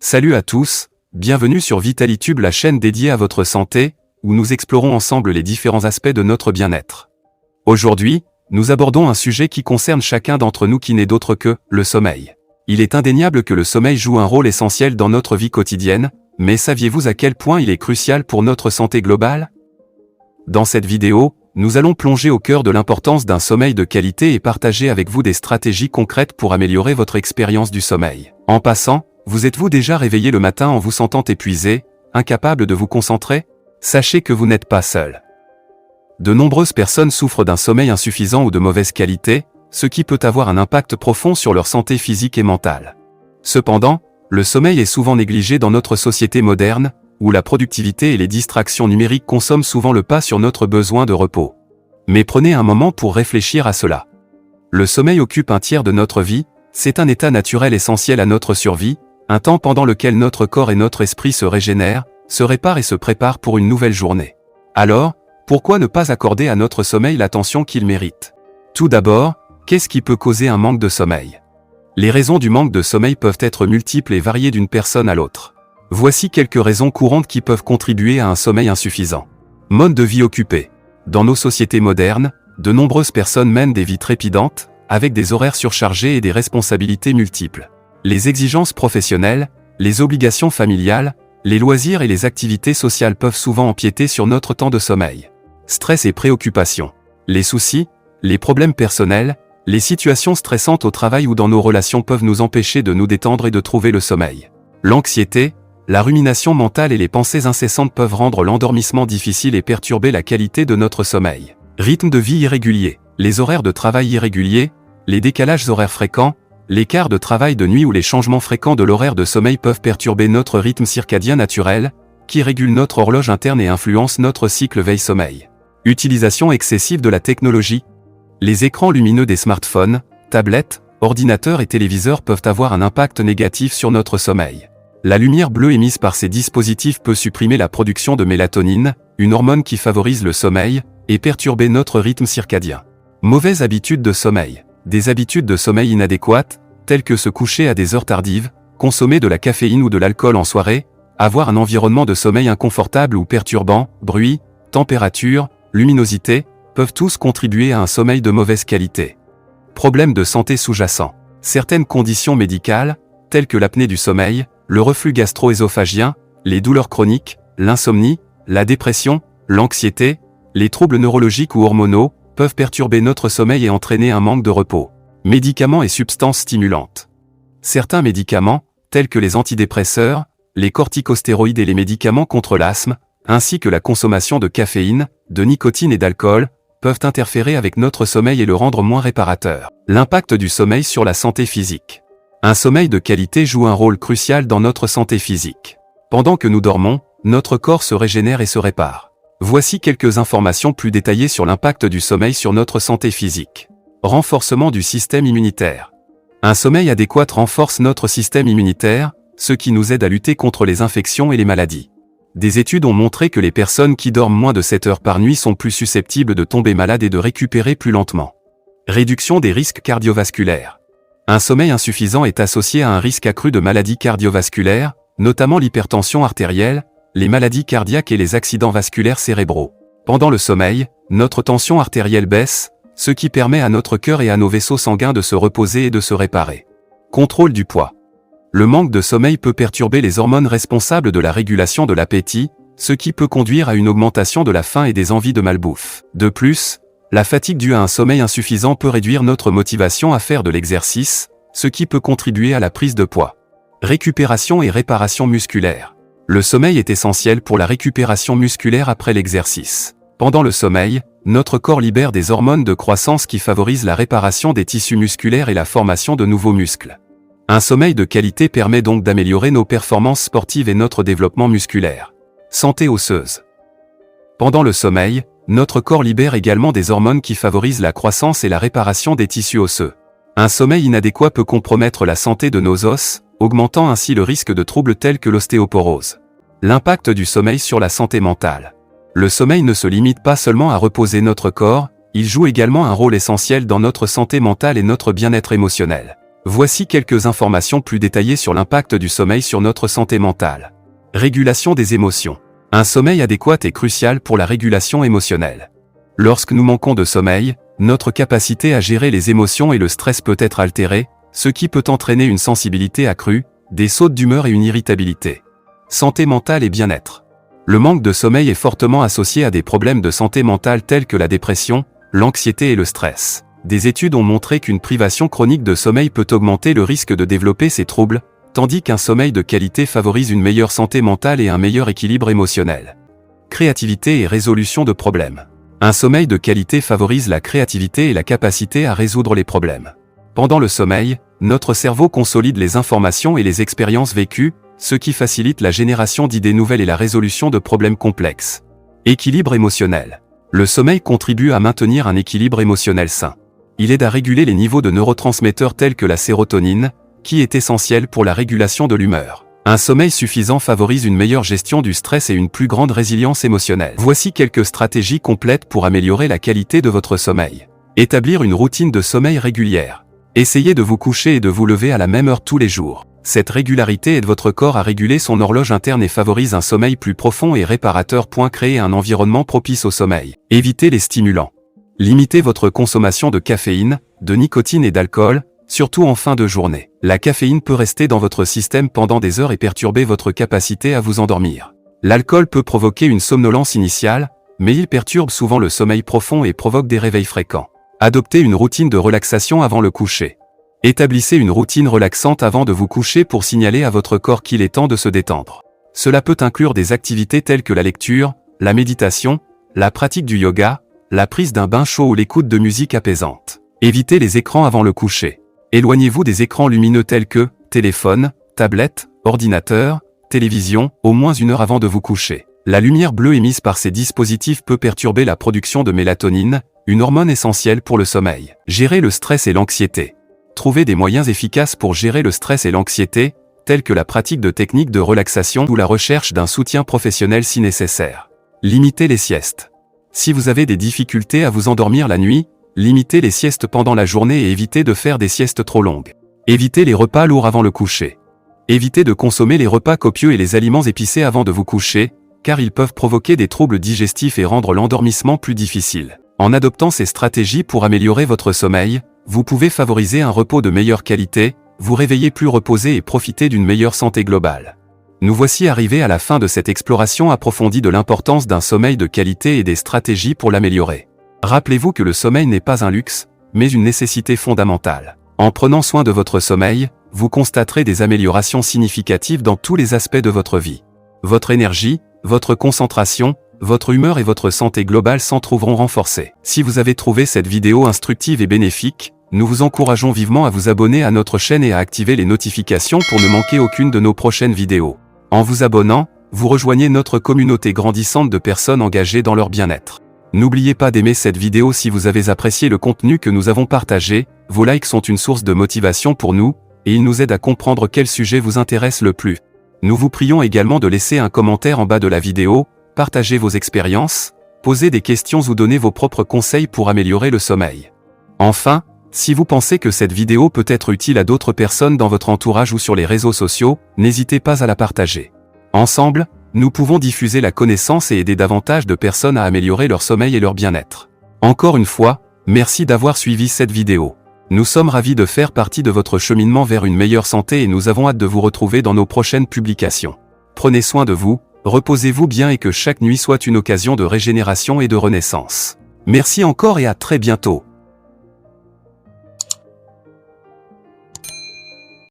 Salut à tous, bienvenue sur Vitalitube, la chaîne dédiée à votre santé, où nous explorons ensemble les différents aspects de notre bien-être. Aujourd'hui, nous abordons un sujet qui concerne chacun d'entre nous qui n'est d'autre que le sommeil. Il est indéniable que le sommeil joue un rôle essentiel dans notre vie quotidienne, mais saviez-vous à quel point il est crucial pour notre santé globale? Dans cette vidéo, nous allons plonger au cœur de l'importance d'un sommeil de qualité et partager avec vous des stratégies concrètes pour améliorer votre expérience du sommeil. En passant, vous êtes-vous déjà réveillé le matin en vous sentant épuisé, incapable de vous concentrer? Sachez que vous n'êtes pas seul. De nombreuses personnes souffrent d'un sommeil insuffisant ou de mauvaise qualité, ce qui peut avoir un impact profond sur leur santé physique et mentale. Cependant, le sommeil est souvent négligé dans notre société moderne, où la productivité et les distractions numériques consomment souvent le pas sur notre besoin de repos. Mais prenez un moment pour réfléchir à cela. Le sommeil occupe un tiers de notre vie, c'est un état naturel essentiel à notre survie, un temps pendant lequel notre corps et notre esprit se régénèrent, se réparent et se préparent pour une nouvelle journée. Alors, pourquoi ne pas accorder à notre sommeil l'attention qu'il mérite? Tout d'abord, qu'est-ce qui peut causer un manque de sommeil? Les raisons du manque de sommeil peuvent être multiples et varier d'une personne à l'autre. Voici quelques raisons courantes qui peuvent contribuer à un sommeil insuffisant. Mode de vie occupé. Dans nos sociétés modernes, de nombreuses personnes mènent des vies trépidantes, avec des horaires surchargés et des responsabilités multiples. Les exigences professionnelles, les obligations familiales, les loisirs et les activités sociales peuvent souvent empiéter sur notre temps de sommeil. Stress et préoccupations. Les soucis, les problèmes personnels, les situations stressantes au travail ou dans nos relations peuvent nous empêcher de nous détendre et de trouver le sommeil. L'anxiété, la rumination mentale et les pensées incessantes peuvent rendre l'endormissement difficile et perturber la qualité de notre sommeil. Rythme de vie irrégulier. Les horaires de travail irréguliers, les décalages horaires fréquents, l'écart de travail de nuit ou les changements fréquents de l'horaire de sommeil peuvent perturber notre rythme circadien naturel, qui régule notre horloge interne et influence notre cycle veille-sommeil. Utilisation excessive de la technologie. Les écrans lumineux des smartphones, tablettes, ordinateurs et téléviseurs peuvent avoir un impact négatif sur notre sommeil. La lumière bleue émise par ces dispositifs peut supprimer la production de mélatonine, une hormone qui favorise le sommeil, et perturber notre rythme circadien. Mauvaises habitudes de sommeil. Des habitudes de sommeil inadéquates, telles que se coucher à des heures tardives, consommer de la caféine ou de l'alcool en soirée, avoir un environnement de sommeil inconfortable ou perturbant, bruit, température, luminosité, peuvent tous contribuer à un sommeil de mauvaise qualité. Problèmes de santé sous-jacents. Certaines conditions médicales, telles que l'apnée du sommeil, le reflux gastro-œsophagien, les douleurs chroniques, l'insomnie, la dépression, l'anxiété, les troubles neurologiques ou hormonaux, peuvent perturber notre sommeil et entraîner un manque de repos. Médicaments et substances stimulantes. Certains médicaments, tels que les antidépresseurs, les corticostéroïdes et les médicaments contre l'asthme, ainsi que la consommation de caféine, de nicotine et d'alcool, peuvent interférer avec notre sommeil et le rendre moins réparateur. L'impact du sommeil sur la santé physique. Un sommeil de qualité joue un rôle crucial dans notre santé physique. Pendant que nous dormons, notre corps se régénère et se répare. Voici quelques informations plus détaillées sur l'impact du sommeil sur notre santé physique. Renforcement du système immunitaire. Un sommeil adéquat renforce notre système immunitaire, ce qui nous aide à lutter contre les infections et les maladies. Des études ont montré que les personnes qui dorment moins de 7 heures par nuit sont plus susceptibles de tomber malades et de récupérer plus lentement. Réduction des risques cardiovasculaires. Un sommeil insuffisant est associé à un risque accru de maladies cardiovasculaires, notamment l'hypertension artérielle, les maladies cardiaques et les accidents vasculaires cérébraux. Pendant le sommeil, notre tension artérielle baisse, ce qui permet à notre cœur et à nos vaisseaux sanguins de se reposer et de se réparer. Contrôle du poids. Le manque de sommeil peut perturber les hormones responsables de la régulation de l'appétit, ce qui peut conduire à une augmentation de la faim et des envies de malbouffe. De plus, la fatigue due à un sommeil insuffisant peut réduire notre motivation à faire de l'exercice, ce qui peut contribuer à la prise de poids. Récupération et réparation musculaire. Le sommeil est essentiel pour la récupération musculaire après l'exercice. Pendant le sommeil, notre corps libère des hormones de croissance qui favorisent la réparation des tissus musculaires et la formation de nouveaux muscles. Un sommeil de qualité permet donc d'améliorer nos performances sportives et notre développement musculaire. Santé osseuse. Pendant le sommeil, notre corps libère également des hormones qui favorisent la croissance et la réparation des tissus osseux. Un sommeil inadéquat peut compromettre la santé de nos os, augmentant ainsi le risque de troubles tels que l'ostéoporose. L'impact du sommeil sur la santé mentale. Le sommeil ne se limite pas seulement à reposer notre corps, il joue également un rôle essentiel dans notre santé mentale et notre bien-être émotionnel. Voici quelques informations plus détaillées sur l'impact du sommeil sur notre santé mentale. Régulation des émotions. Un sommeil adéquat est crucial pour la régulation émotionnelle. Lorsque nous manquons de sommeil, notre capacité à gérer les émotions et le stress peut être altérée, ce qui peut entraîner une sensibilité accrue, des sautes d'humeur et une irritabilité. Santé mentale et bien-être. Le manque de sommeil est fortement associé à des problèmes de santé mentale tels que la dépression, l'anxiété et le stress. Des études ont montré qu'une privation chronique de sommeil peut augmenter le risque de développer ces troubles, tandis qu'un sommeil de qualité favorise une meilleure santé mentale et un meilleur équilibre émotionnel. Créativité et résolution de problèmes. Un sommeil de qualité favorise la créativité et la capacité à résoudre les problèmes. Pendant le sommeil, notre cerveau consolide les informations et les expériences vécues, ce qui facilite la génération d'idées nouvelles et la résolution de problèmes complexes. Équilibre émotionnel. Le sommeil contribue à maintenir un équilibre émotionnel sain. Il aide à réguler les niveaux de neurotransmetteurs tels que la sérotonine, qui est essentielle pour la régulation de l'humeur. Un sommeil suffisant favorise une meilleure gestion du stress et une plus grande résilience émotionnelle. Voici quelques stratégies complètes pour améliorer la qualité de votre sommeil. Établir une routine de sommeil régulière. Essayez de vous coucher et de vous lever à la même heure tous les jours. Cette régularité aide votre corps à réguler son horloge interne et favorise un sommeil plus profond et réparateur. Créer un environnement propice au sommeil. Évitez les stimulants. Limitez votre consommation de caféine, de nicotine et d'alcool, surtout en fin de journée. La caféine peut rester dans votre système pendant des heures et perturber votre capacité à vous endormir. L'alcool peut provoquer une somnolence initiale, mais il perturbe souvent le sommeil profond et provoque des réveils fréquents. Adoptez une routine de relaxation avant le coucher. Établissez une routine relaxante avant de vous coucher pour signaler à votre corps qu'il est temps de se détendre. Cela peut inclure des activités telles que la lecture, la méditation, la pratique du yoga, la prise d'un bain chaud ou l'écoute de musique apaisante. Évitez les écrans avant le coucher. Éloignez-vous des écrans lumineux tels que téléphone, tablette, ordinateur, télévision, au moins 1 heure avant de vous coucher. La lumière bleue émise par ces dispositifs peut perturber la production de mélatonine, une hormone essentielle pour le sommeil. Gérer le stress et l'anxiété. Trouvez des moyens efficaces pour gérer le stress et l'anxiété, tels que la pratique de techniques de relaxation ou la recherche d'un soutien professionnel si nécessaire. Limitez les siestes. Si vous avez des difficultés à vous endormir la nuit, limitez les siestes pendant la journée et évitez de faire des siestes trop longues. Évitez les repas lourds avant le coucher. Évitez de consommer les repas copieux et les aliments épicés avant de vous coucher, car ils peuvent provoquer des troubles digestifs et rendre l'endormissement plus difficile. En adoptant ces stratégies pour améliorer votre sommeil, vous pouvez favoriser un repos de meilleure qualité, vous réveiller plus reposé et profiter d'une meilleure santé globale. Nous voici arrivés à la fin de cette exploration approfondie de l'importance d'un sommeil de qualité et des stratégies pour l'améliorer. Rappelez-vous que le sommeil n'est pas un luxe, mais une nécessité fondamentale. En prenant soin de votre sommeil, vous constaterez des améliorations significatives dans tous les aspects de votre vie. Votre énergie, votre concentration, votre humeur et votre santé globale s'en trouveront renforcées. Si vous avez trouvé cette vidéo instructive et bénéfique, nous vous encourageons vivement à vous abonner à notre chaîne et à activer les notifications pour ne manquer aucune de nos prochaines vidéos. En vous abonnant, vous rejoignez notre communauté grandissante de personnes engagées dans leur bien-être. N'oubliez pas d'aimer cette vidéo si vous avez apprécié le contenu que nous avons partagé, vos likes sont une source de motivation pour nous, et ils nous aident à comprendre quel sujet vous intéresse le plus. Nous vous prions également de laisser un commentaire en bas de la vidéo, partager vos expériences, poser des questions ou donner vos propres conseils pour améliorer le sommeil. Enfin, si vous pensez que cette vidéo peut être utile à d'autres personnes dans votre entourage ou sur les réseaux sociaux, n'hésitez pas à la partager. Ensemble, nous pouvons diffuser la connaissance et aider davantage de personnes à améliorer leur sommeil et leur bien-être. Encore une fois, merci d'avoir suivi cette vidéo. Nous sommes ravis de faire partie de votre cheminement vers une meilleure santé et nous avons hâte de vous retrouver dans nos prochaines publications. Prenez soin de vous, reposez-vous bien et que chaque nuit soit une occasion de régénération et de renaissance. Merci encore et à très bientôt.